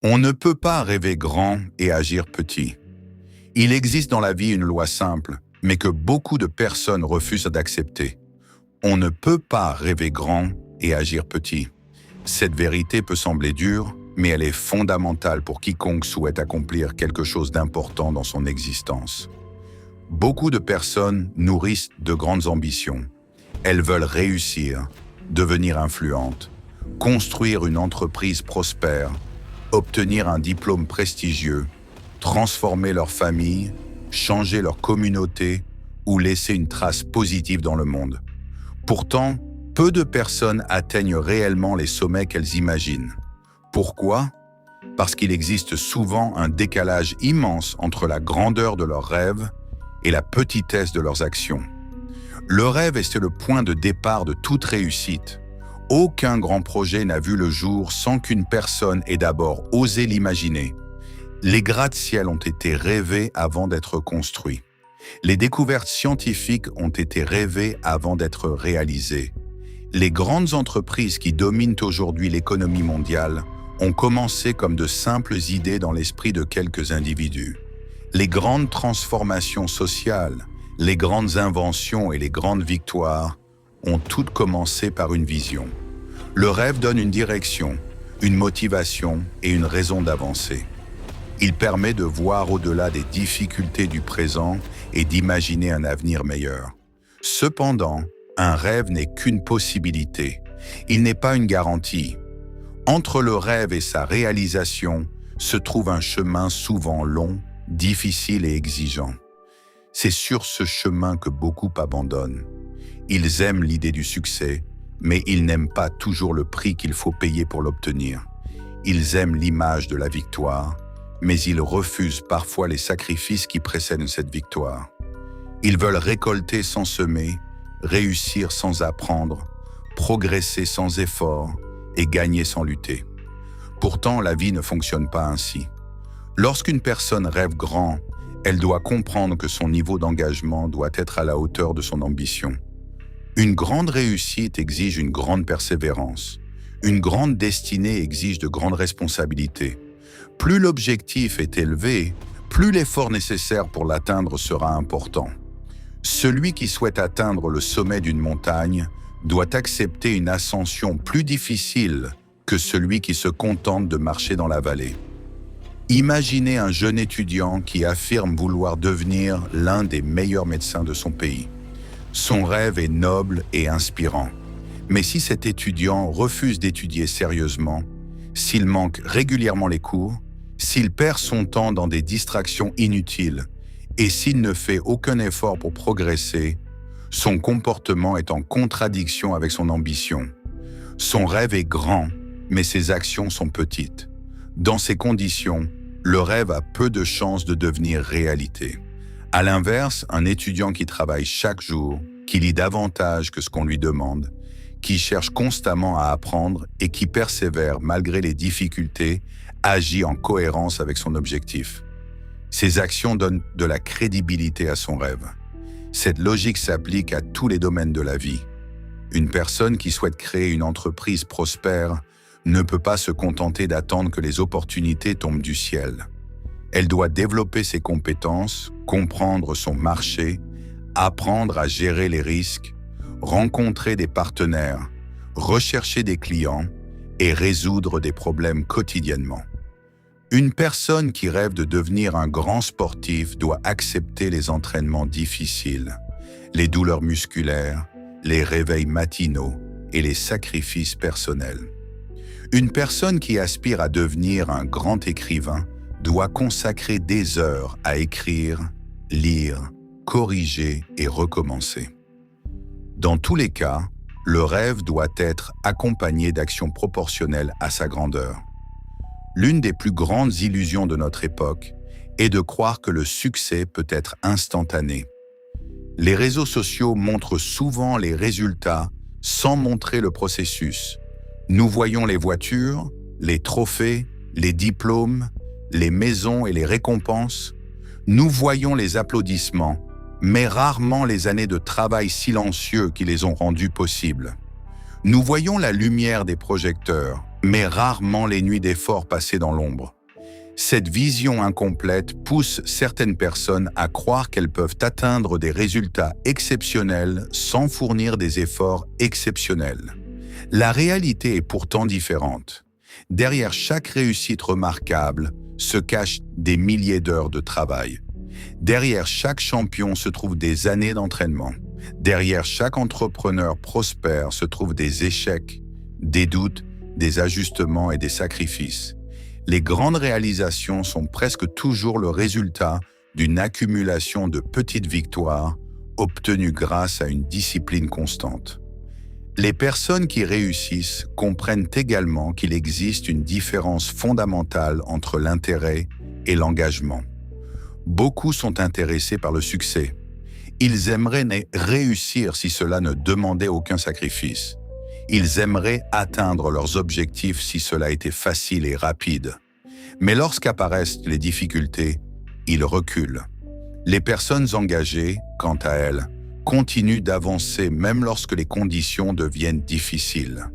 On ne peut pas rêver grand et agir petit. Il existe dans la vie une loi simple, mais que beaucoup de personnes refusent d'accepter. On ne peut pas rêver grand et agir petit. Cette vérité peut sembler dure, mais elle est fondamentale pour quiconque souhaite accomplir quelque chose d'important dans son existence. Beaucoup de personnes nourrissent de grandes ambitions. Elles veulent réussir, devenir influentes, construire une entreprise prospère, obtenir un diplôme prestigieux, transformer leur famille, changer leur communauté ou laisser une trace positive dans le monde. Pourtant, peu de personnes atteignent réellement les sommets qu'elles imaginent. Pourquoi? Parce qu'il existe souvent un décalage immense entre la grandeur de leurs rêves et la petitesse de leurs actions. Le rêve est le point de départ de toute réussite. Aucun grand projet n'a vu le jour sans qu'une personne ait d'abord osé l'imaginer. Les gratte-ciel ont été rêvés avant d'être construits. Les découvertes scientifiques ont été rêvées avant d'être réalisées. Les grandes entreprises qui dominent aujourd'hui l'économie mondiale ont commencé comme de simples idées dans l'esprit de quelques individus. Les grandes transformations sociales, les grandes inventions et les grandes victoires ont toutes commencé par une vision. Le rêve donne une direction, une motivation et une raison d'avancer. Il permet de voir au-delà des difficultés du présent et d'imaginer un avenir meilleur. Cependant, un rêve n'est qu'une possibilité. Il n'est pas une garantie. Entre le rêve et sa réalisation se trouve un chemin souvent long, difficile et exigeant. C'est sur ce chemin que beaucoup abandonnent. Ils aiment l'idée du succès, mais ils n'aiment pas toujours le prix qu'il faut payer pour l'obtenir. Ils aiment l'image de la victoire, mais ils refusent parfois les sacrifices qui précèdent cette victoire. Ils veulent récolter sans semer, réussir sans apprendre, progresser sans effort et gagner sans lutter. Pourtant, la vie ne fonctionne pas ainsi. Lorsqu'une personne rêve grand, elle doit comprendre que son niveau d'engagement doit être à la hauteur de son ambition. Une grande réussite exige une grande persévérance. Une grande destinée exige de grandes responsabilités. Plus l'objectif est élevé, plus l'effort nécessaire pour l'atteindre sera important. Celui qui souhaite atteindre le sommet d'une montagne doit accepter une ascension plus difficile que celui qui se contente de marcher dans la vallée. Imaginez un jeune étudiant qui affirme vouloir devenir l'un des meilleurs médecins de son pays. Son rêve est noble et inspirant. Mais si cet étudiant refuse d'étudier sérieusement, s'il manque régulièrement les cours, s'il perd son temps dans des distractions inutiles et s'il ne fait aucun effort pour progresser, son comportement est en contradiction avec son ambition. Son rêve est grand, mais ses actions sont petites. Dans ces conditions, le rêve a peu de chances de devenir réalité. À l'inverse, un étudiant qui travaille chaque jour, qui lit davantage que ce qu'on lui demande, qui cherche constamment à apprendre et qui persévère malgré les difficultés, agit en cohérence avec son objectif. Ses actions donnent de la crédibilité à son rêve. Cette logique s'applique à tous les domaines de la vie. Une personne qui souhaite créer une entreprise prospère ne peut pas se contenter d'attendre que les opportunités tombent du ciel. Elle doit développer ses compétences, comprendre son marché, apprendre à gérer les risques, rencontrer des partenaires, rechercher des clients et résoudre des problèmes quotidiennement. Une personne qui rêve de devenir un grand sportif doit accepter les entraînements difficiles, les douleurs musculaires, les réveils matinaux et les sacrifices personnels. Une personne qui aspire à devenir un grand écrivain doit consacrer des heures à écrire, lire, corriger et recommencer. Dans tous les cas, le rêve doit être accompagné d'actions proportionnelles à sa grandeur. L'une des plus grandes illusions de notre époque est de croire que le succès peut être instantané. Les réseaux sociaux montrent souvent les résultats sans montrer le processus. Nous voyons les voitures, les trophées, les diplômes, les maisons et les récompenses. Nous voyons les applaudissements, mais rarement les années de travail silencieux qui les ont rendus possibles. Nous voyons la lumière des projecteurs, mais rarement les nuits d'efforts passées dans l'ombre. Cette vision incomplète pousse certaines personnes à croire qu'elles peuvent atteindre des résultats exceptionnels sans fournir des efforts exceptionnels. La réalité est pourtant différente. Derrière chaque réussite remarquable se cachent des milliers d'heures de travail. Derrière chaque champion se trouvent des années d'entraînement. Derrière chaque entrepreneur prospère se trouvent des échecs, des doutes, des ajustements et des sacrifices. Les grandes réalisations sont presque toujours le résultat d'une accumulation de petites victoires obtenues grâce à une discipline constante. Les personnes qui réussissent comprennent également qu'il existe une différence fondamentale entre l'intérêt et l'engagement. Beaucoup sont intéressés par le succès. Ils aimeraient réussir si cela ne demandait aucun sacrifice. Ils aimeraient atteindre leurs objectifs si cela était facile et rapide. Mais lorsqu'apparaissent les difficultés, ils reculent. Les personnes engagées, quant à elles, continuent d'avancer même lorsque les conditions deviennent difficiles.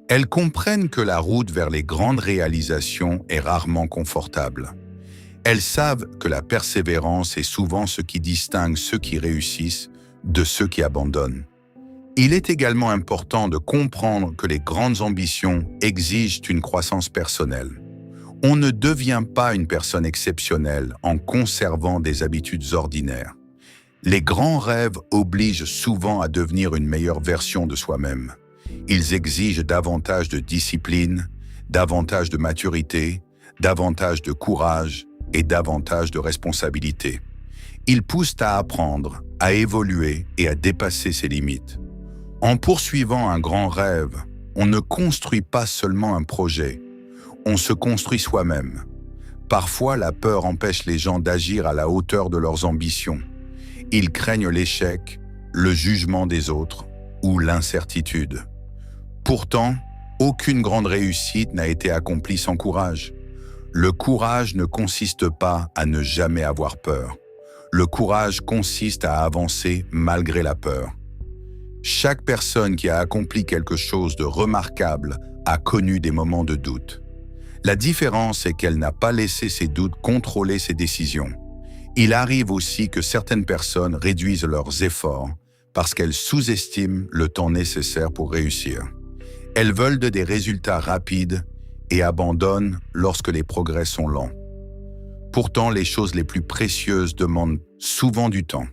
Elles comprennent que la route vers les grandes réalisations est rarement confortable. Elles savent que la persévérance est souvent ce qui distingue ceux qui réussissent de ceux qui abandonnent. Il est également important de comprendre que les grandes ambitions exigent une croissance personnelle. On ne devient pas une personne exceptionnelle en conservant des habitudes ordinaires. Les grands rêves obligent souvent à devenir une meilleure version de soi-même. Ils exigent davantage de discipline, davantage de maturité, davantage de courage et davantage de responsabilité. Ils poussent à apprendre, à évoluer et à dépasser ses limites. En poursuivant un grand rêve, on ne construit pas seulement un projet, on se construit soi-même. Parfois, la peur empêche les gens d'agir à la hauteur de leurs ambitions. Ils craignent l'échec, le jugement des autres ou l'incertitude. Pourtant, aucune grande réussite n'a été accomplie sans courage. Le courage ne consiste pas à ne jamais avoir peur. Le courage consiste à avancer malgré la peur. Chaque personne qui a accompli quelque chose de remarquable a connu des moments de doute. La différence est qu'elle n'a pas laissé ses doutes contrôler ses décisions. Il arrive aussi que certaines personnes réduisent leurs efforts parce qu'elles sous-estiment le temps nécessaire pour réussir. Elles veulent des résultats rapides et abandonnent lorsque les progrès sont lents. Pourtant, les choses les plus précieuses demandent souvent du temps.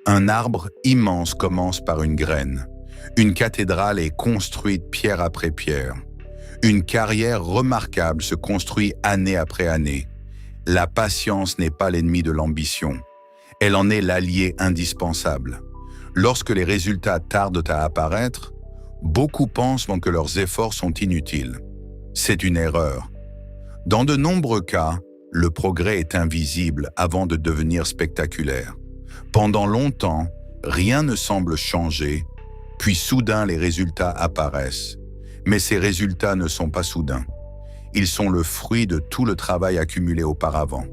Un arbre immense commence par une graine. Une cathédrale est construite pierre après pierre. Une carrière remarquable se construit année après année. La patience n'est pas l'ennemi de l'ambition. Elle en est l'allié indispensable. Lorsque les résultats tardent à apparaître, beaucoup pensent que leurs efforts sont inutiles. C'est une erreur. Dans de nombreux cas, le progrès est invisible avant de devenir spectaculaire. Pendant longtemps, rien ne semble changer, puis soudain les résultats apparaissent. Mais ces résultats ne sont pas soudains. Ils sont le fruit de tout le travail accumulé auparavant.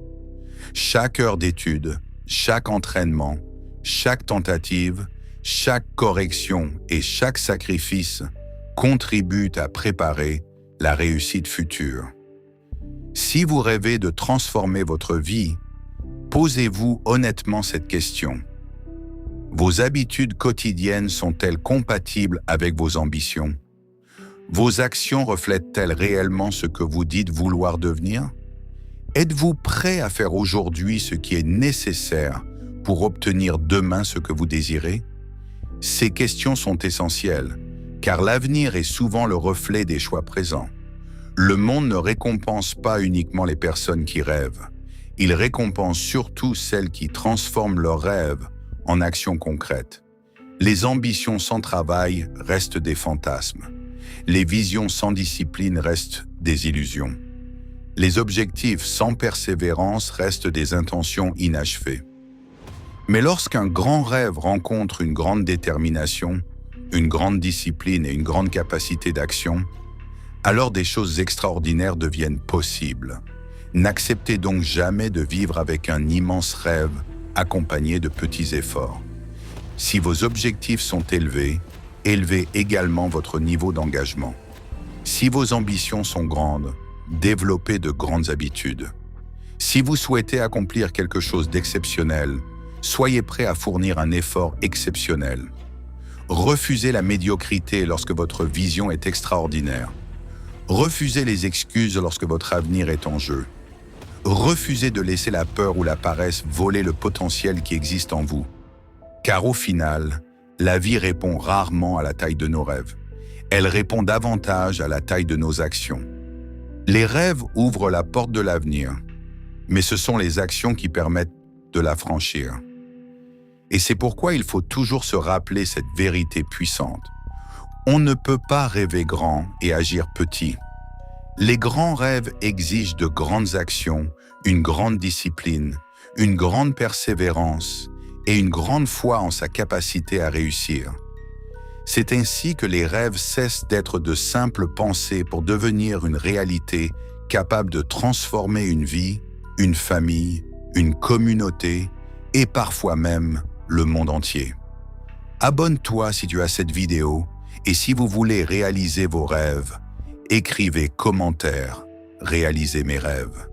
Chaque heure d'étude, chaque entraînement, chaque tentative, chaque correction et chaque sacrifice contribuent à préparer la réussite future. Si vous rêvez de transformer votre vie, posez-vous honnêtement cette question. Vos habitudes quotidiennes sont-elles compatibles avec vos ambitions? Vos actions reflètent-elles réellement ce que vous dites vouloir devenir? Êtes-vous prêt à faire aujourd'hui ce qui est nécessaire pour obtenir demain ce que vous désirez? Ces questions sont essentielles, car l'avenir est souvent le reflet des choix présents. Le monde ne récompense pas uniquement les personnes qui rêvent. Il récompense surtout celles qui transforment leurs rêves en actions concrètes. Les ambitions sans travail restent des fantasmes. Les visions sans discipline restent des illusions. Les objectifs sans persévérance restent des intentions inachevées. Mais lorsqu'un grand rêve rencontre une grande détermination, une grande discipline et une grande capacité d'action, alors des choses extraordinaires deviennent possibles. N'acceptez donc jamais de vivre avec un immense rêve accompagné de petits efforts. Si vos objectifs sont élevés, élevez également votre niveau d'engagement. Si vos ambitions sont grandes, développez de grandes habitudes. Si vous souhaitez accomplir quelque chose d'exceptionnel, soyez prêt à fournir un effort exceptionnel. Refusez la médiocrité lorsque votre vision est extraordinaire. Refusez les excuses lorsque votre avenir est en jeu. Refusez de laisser la peur ou la paresse voler le potentiel qui existe en vous. Car au final, la vie répond rarement à la taille de nos rêves. Elle répond davantage à la taille de nos actions. Les rêves ouvrent la porte de l'avenir, mais ce sont les actions qui permettent de la franchir. Et c'est pourquoi il faut toujours se rappeler cette vérité puissante. On ne peut pas rêver grand et agir petit. Les grands rêves exigent de grandes actions, une grande discipline, une grande persévérance et une grande foi en sa capacité à réussir. C'est ainsi que les rêves cessent d'être de simples pensées pour devenir une réalité capable de transformer une vie, une famille, une communauté et parfois même le monde entier. Abonne-toi si tu as cette vidéo et si vous voulez réaliser vos rêves, écrivez commentaire, réalisez mes rêves.